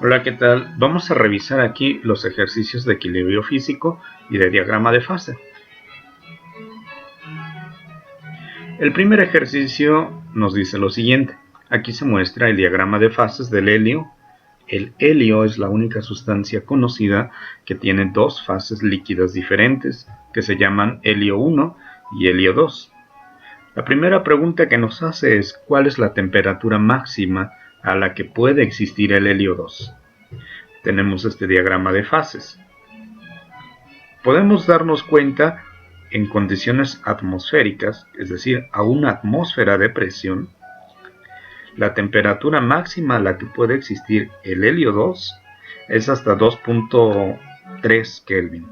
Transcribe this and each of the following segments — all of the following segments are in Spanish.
Hola, ¿qué tal? Vamos a revisar aquí los ejercicios de equilibrio físico y de diagrama de fase. El primer ejercicio nos dice lo siguiente. Aquí se muestra el diagrama de fases del helio. El helio es la única sustancia conocida que tiene dos fases líquidas diferentes, que se llaman helio 1 y helio 2. La primera pregunta que nos hace es ¿cuál es la temperatura máxima a la que puede existir el helio 2? Tenemos este diagrama de fases. Podemos darnos cuenta en condiciones atmosféricas, es decir, a una atmósfera de presión, la temperatura máxima a la que puede existir el helio 2 es hasta 2.3 Kelvin.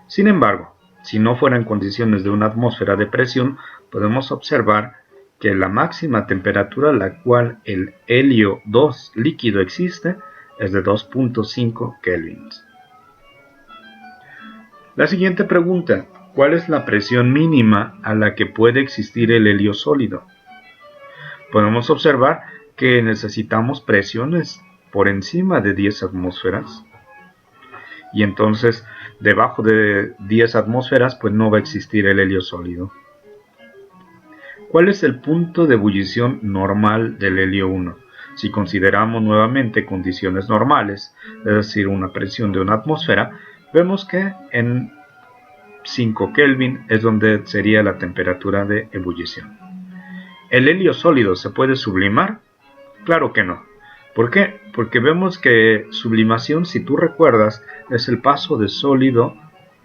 Sin embargo, si no fueran condiciones de una atmósfera de presión, podemos observar que la máxima temperatura a la cual el helio 2 líquido existe es de 2.5 kelvins. La siguiente pregunta, ¿cuál es la presión mínima a la que puede existir el helio sólido? Podemos observar que necesitamos presiones por encima de 10 atmósferas y entonces debajo de 10 atmósferas pues no va a existir el helio sólido. ¿Cuál es el punto de ebullición normal del helio 1? Si consideramos nuevamente condiciones normales, es decir, una presión de una atmósfera, vemos que en 5 Kelvin es donde sería la temperatura de ebullición. ¿El helio sólido se puede sublimar? Claro que no. ¿Por qué? Porque vemos que sublimación, si tú recuerdas, es el paso de sólido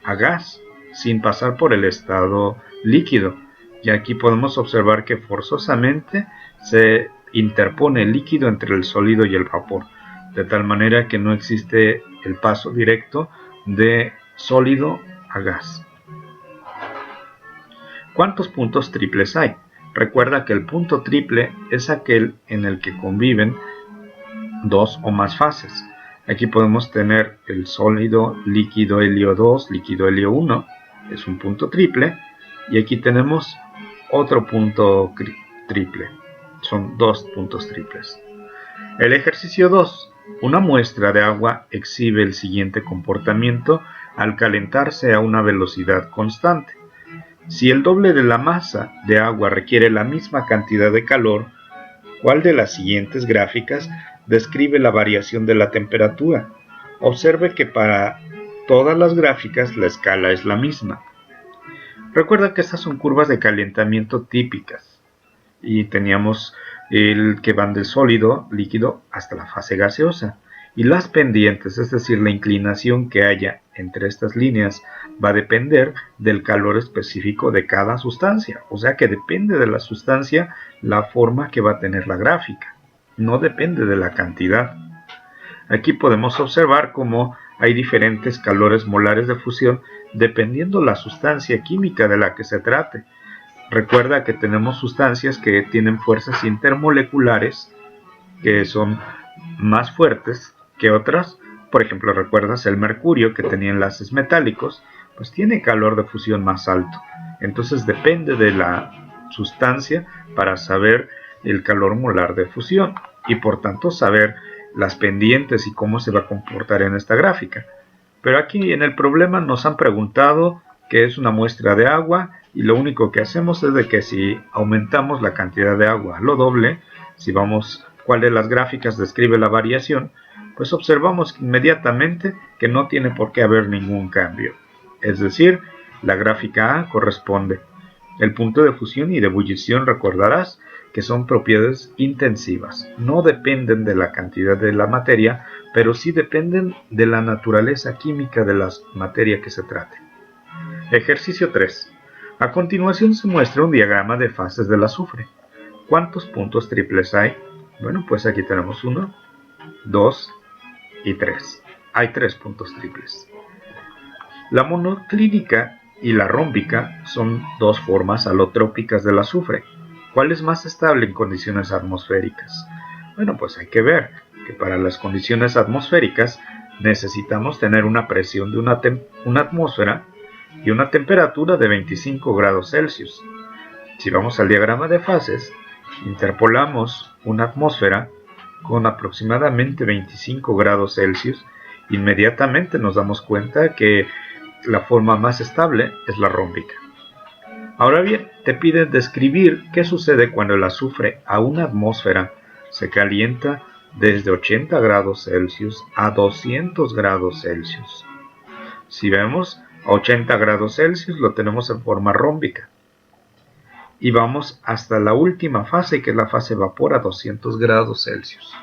a gas sin pasar por el estado líquido. Y aquí podemos observar que forzosamente se interpone el líquido entre el sólido y el vapor, de tal manera que no existe el paso directo de sólido a gas. ¿Cuántos puntos triples hay? Recuerda que el punto triple es aquel en el que conviven dos o más fases. Aquí podemos tener el sólido, líquido helio 2, líquido helio 1, es un punto triple, y aquí tenemos otro punto triple, son dos puntos triples. El ejercicio 2. Una muestra de agua exhibe el siguiente comportamiento al calentarse a una velocidad constante. Si el doble de la masa de agua requiere la misma cantidad de calor, ¿cuál de las siguientes gráficas describe la variación de la temperatura? Observe que para todas las gráficas la escala es la misma. Recuerda que estas son curvas de calentamiento típicas y teníamos el que van del sólido, líquido, hasta la fase gaseosa. Y las pendientes, es decir, la inclinación que haya entre estas líneas, va a depender del calor específico de cada sustancia. O sea que depende de la sustancia la forma que va a tener la gráfica. No depende de la cantidad. Aquí podemos observar cómo hay diferentes calores molares de fusión dependiendo la sustancia química de la que se trate. Recuerda que tenemos sustancias que tienen fuerzas intermoleculares que son más fuertes que otras. Por ejemplo, recuerdas el mercurio que tenía enlaces metálicos, pues tiene calor de fusión más alto. Entonces depende de la sustancia para saber el calor molar de fusión y por tanto saber las pendientes y cómo se va a comportar en esta gráfica. Pero aquí en el problema nos han preguntado qué es una muestra de agua y lo único que hacemos es de que si aumentamos la cantidad de agua a lo doble, si vamos cuál de las gráficas describe la variación, pues observamos inmediatamente que no tiene por qué haber ningún cambio. Es decir, la gráfica A corresponde. El punto de fusión y de ebullición, recordarás que son propiedades intensivas. No dependen de la cantidad de la materia, pero sí dependen de la naturaleza química de la materia que se trate. Ejercicio 3. A continuación se muestra un diagrama de fases del azufre. ¿Cuántos puntos triples hay? Bueno, pues aquí tenemos 1, 2 y 3. Hay 3 puntos triples. La monoclínica y la rómbica son dos formas alotrópicas del azufre. ¿Cuál es más estable en condiciones atmosféricas? Bueno, pues hay que ver que para las condiciones atmosféricas necesitamos tener una presión de una atmósfera y una temperatura de 25 grados Celsius. Si vamos al diagrama de fases, interpolamos una atmósfera con aproximadamente 25 grados Celsius, inmediatamente nos damos cuenta que la forma más estable es la rómbica. Ahora bien, te pide describir qué sucede cuando el azufre a una atmósfera se calienta desde 80 grados Celsius a 200 grados Celsius. Si vemos, a 80 grados Celsius lo tenemos en forma rómbica. Y vamos hasta la última fase, que es la fase vapor a 200 grados Celsius.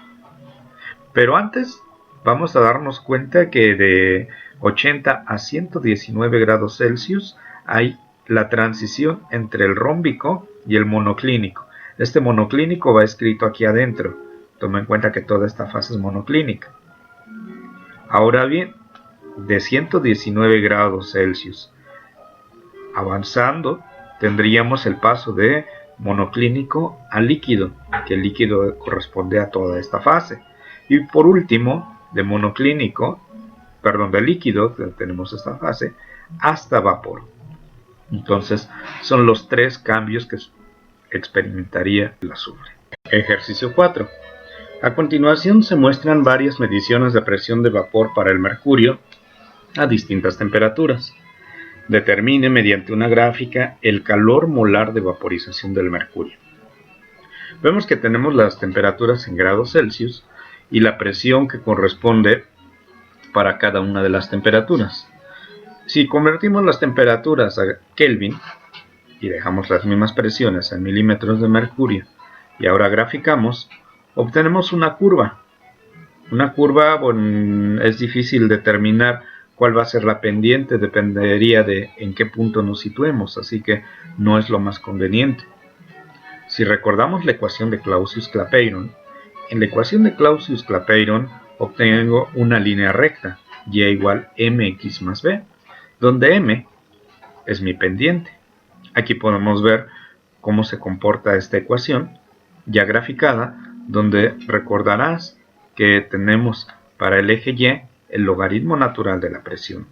Pero antes vamos a darnos cuenta que de 80 a 119 grados Celsius hay la transición entre el rómbico y el monoclínico. Este monoclínico va escrito aquí adentro. Toma en cuenta que toda esta fase es monoclínica. Ahora bien, de 119 grados Celsius avanzando, tendríamos el paso de monoclínico a líquido, que el líquido corresponde a toda esta fase. Y por último, de líquido, tenemos esta fase, hasta vapor. Entonces, son los tres cambios que experimentaría el azufre. Ejercicio 4. A continuación se muestran varias mediciones de presión de vapor para el mercurio a distintas temperaturas. Determine mediante una gráfica el calor molar de vaporización del mercurio. Vemos que tenemos las temperaturas en grados Celsius y la presión que corresponde para cada una de las temperaturas. Si convertimos las temperaturas a Kelvin y dejamos las mismas presiones en milímetros de mercurio y ahora graficamos, obtenemos una curva. Una curva, bueno, es difícil determinar cuál va a ser la pendiente, dependería de en qué punto nos situemos, así que no es lo más conveniente. Si recordamos la ecuación de Clausius-Clapeyron, en la ecuación de Clausius-Clapeyron obtengo una línea recta, y igual mx más b, donde m es mi pendiente. Aquí podemos ver cómo se comporta esta ecuación, ya graficada, donde recordarás que tenemos para el eje y el logaritmo natural de la presión,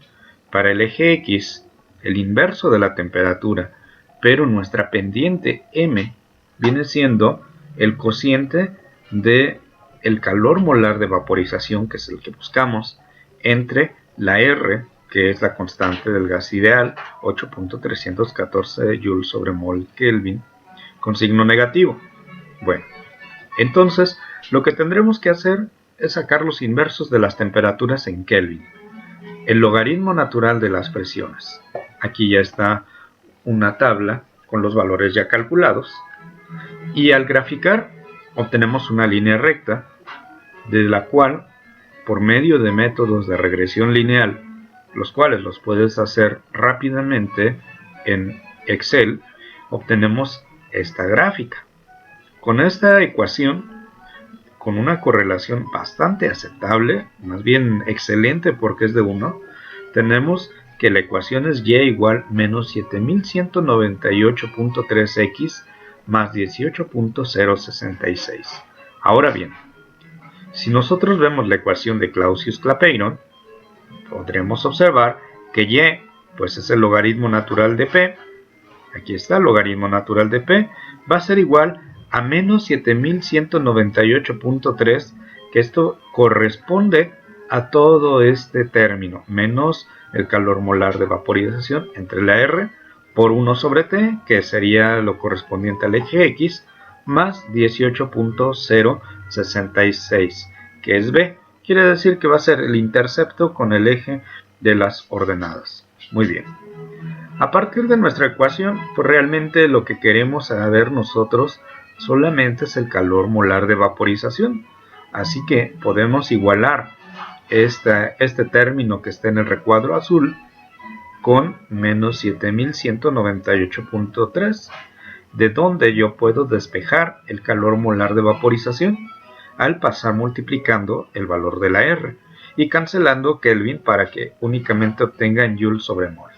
para el eje x el inverso de la temperatura, pero nuestra pendiente m viene siendo el cociente de el calor molar de vaporización, que es el que buscamos, entre la R, que es la constante del gas ideal, 8.314 Joule sobre mol Kelvin, con signo negativo. Bueno, entonces lo que tendremos que hacer es sacar los inversos de las temperaturas en Kelvin. El logaritmo natural de las presiones. Aquí ya está una tabla con los valores ya calculados. Y al graficar obtenemos una línea recta, de la cual, por medio de métodos de regresión lineal, los cuales los puedes hacer rápidamente en Excel, obtenemos esta gráfica. Con esta ecuación, con una correlación bastante aceptable, más bien excelente porque es de 1, tenemos que la ecuación es y igual menos 7198.3x más 18.066. Ahora bien, si nosotros vemos la ecuación de Clausius-Clapeyron, podremos observar que y pues es el logaritmo natural de p, aquí está el logaritmo natural de p, va a ser igual a menos 7198.3, que esto corresponde a todo este término, menos el calor molar de vaporización entre la R por 1 sobre t, que sería lo correspondiente al eje X, más 18.066, que es b. Quiere decir que va a ser el intercepto con el eje de las ordenadas. Muy bien. A partir de nuestra ecuación, pues realmente lo que queremos saber nosotros solamente es el calor molar de vaporización. Así que podemos igualar este término que está en el recuadro azul con menos 7198.3, de donde yo puedo despejar el calor molar de vaporización al pasar multiplicando el valor de la R y cancelando Kelvin para que únicamente obtenga en Joule sobre mol.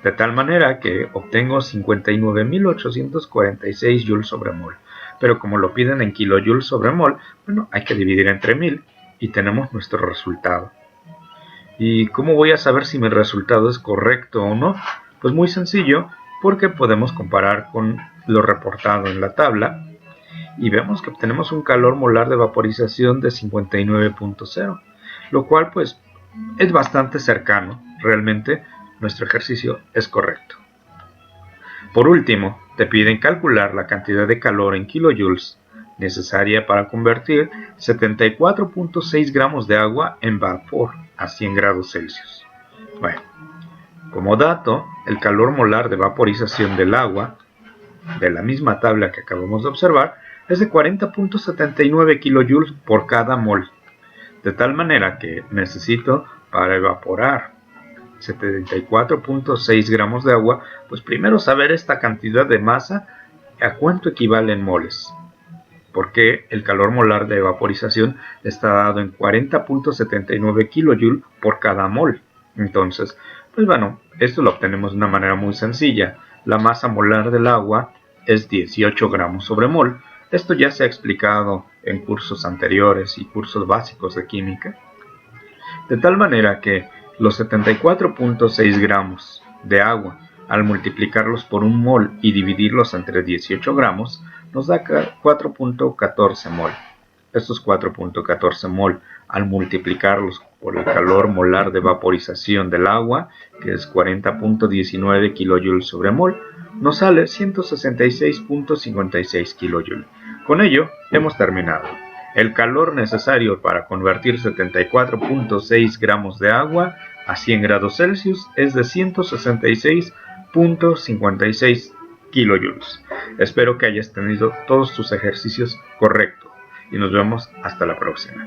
De tal manera que obtengo 59.846 Joule sobre mol. Pero como lo piden en kilojoule sobre mol, bueno, hay que dividir entre 1000 y tenemos nuestro resultado. ¿Y cómo voy a saber si mi resultado es correcto o no? Pues muy sencillo, porque podemos comparar con lo reportado en la tabla y vemos que obtenemos un calor molar de vaporización de 59.0, lo cual pues es bastante cercano. Realmente nuestro ejercicio es correcto. Por último, te piden calcular la cantidad de calor en kilojoules necesaria para convertir 74.6 gramos de agua en vapor a 100 grados Celsius. Bueno, como dato, el calor molar de vaporización del agua, de la misma tabla que acabamos de observar, es de 40.79 kilojoules por cada mol. De tal manera que necesito, para evaporar 74.6 gramos de agua, pues primero saber esta cantidad de masa a cuánto equivale en moles. Porque el calor molar de vaporización está dado en 40.79 kilojoules por cada mol. Entonces, pues bueno, esto lo obtenemos de una manera muy sencilla. La masa molar del agua es 18 gramos sobre mol. Esto ya se ha explicado en cursos anteriores y cursos básicos de química. De tal manera que los 74.6 gramos de agua, al multiplicarlos por un mol y dividirlos entre 18 gramos, nos da 4.14 mol. Estos 4.14 mol, al multiplicarlos por el calor molar de vaporización del agua, que es 40.19 kilojoules sobre mol, nos sale 166.56 kilojoules. Con ello, hemos terminado. El calor necesario para convertir 74.6 gramos de agua a 100 grados Celsius es de 166.56 kilojoules. Espero que hayas tenido todos tus ejercicios correctos y nos vemos hasta la próxima.